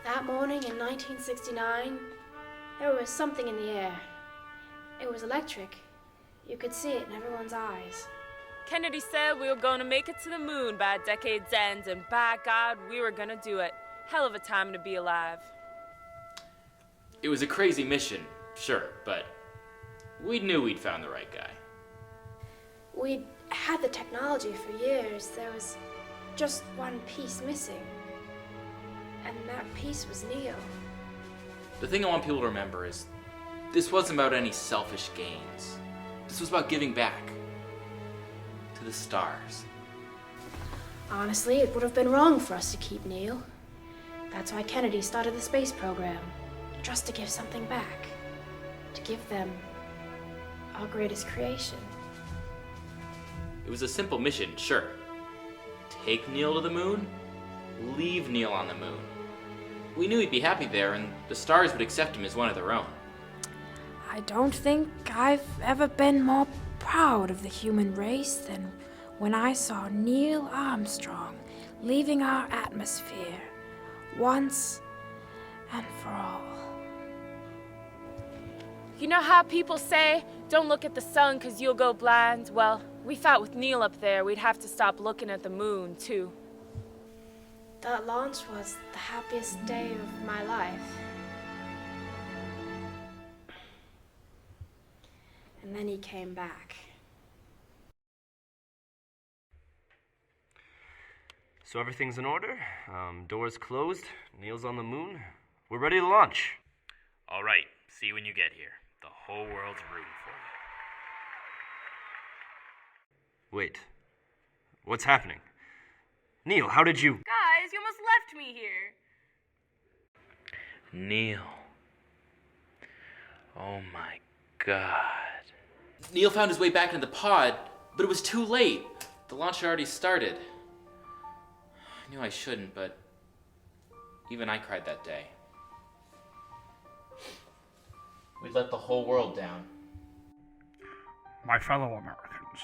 That morning in 1969, there was something in the air. It was electric. You could see it in everyone's eyes. Kennedy said we were going to make it to the moon by a decade's end, and by God, we were going to do it. Hell of a time to be alive. It was a crazy mission, sure, but we knew we'd found the right guy. We'd had the technology for years. There was just one piece missing. And that piece was Neil. The thing I want people to remember is this wasn't about any selfish gains. This was about giving back to the stars. Honestly, it would have been wrong for us to keep Neil. That's why Kennedy started the space program, just to give something back. To give them our greatest creation. It was a simple mission, sure. Take Neil to the moon, leave Neil on the moon. We knew he'd be happy there, and the stars would accept him as one of their own. I don't think I've ever been more proud of the human race than when I saw Neil Armstrong leaving our atmosphere once and for all. You know how people say, don't look at the sun because you'll go blind? Well, we thought with Neil up there, we'd have to stop looking at the moon, too. That launch was the happiest day of my life. And then he came back. So everything's in order. Doors closed. Neil's on the moon. We're ready to launch. All right. See you when you get here. The whole world's rooting for you. Wait. What's happening? Neil, how did you... Guys, you almost left me here. Neil. Oh my God. Neil found his way back into the pod, but it was too late. The launch had already started. I knew I shouldn't, but even I cried that day. We'd let the whole world down. My fellow Americans,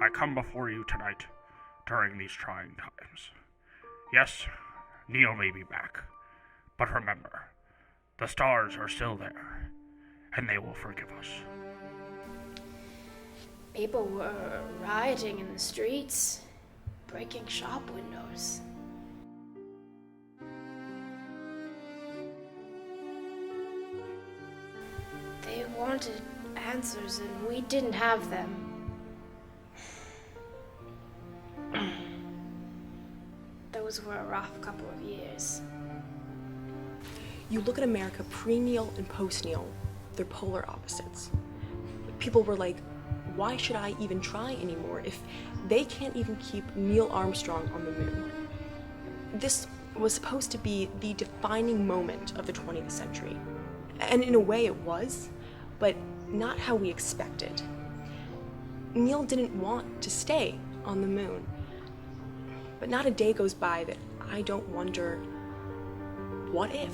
I come before you tonight during these trying times. Yes, Neil may be back, but remember, the stars are still there, and they will forgive us. People were rioting in the streets, breaking shop windows. They wanted answers, and we didn't have them. Those were a rough couple of years. You look at America pre-Neil and post-Neil, they're polar opposites. People were like, why should I even try anymore if they can't even keep Neil Armstrong on the moon? This was supposed to be the defining moment of the 20th century. And in a way it was, but not how we expected. Neil didn't want to stay on the moon. But not a day goes by that I don't wonder, what if?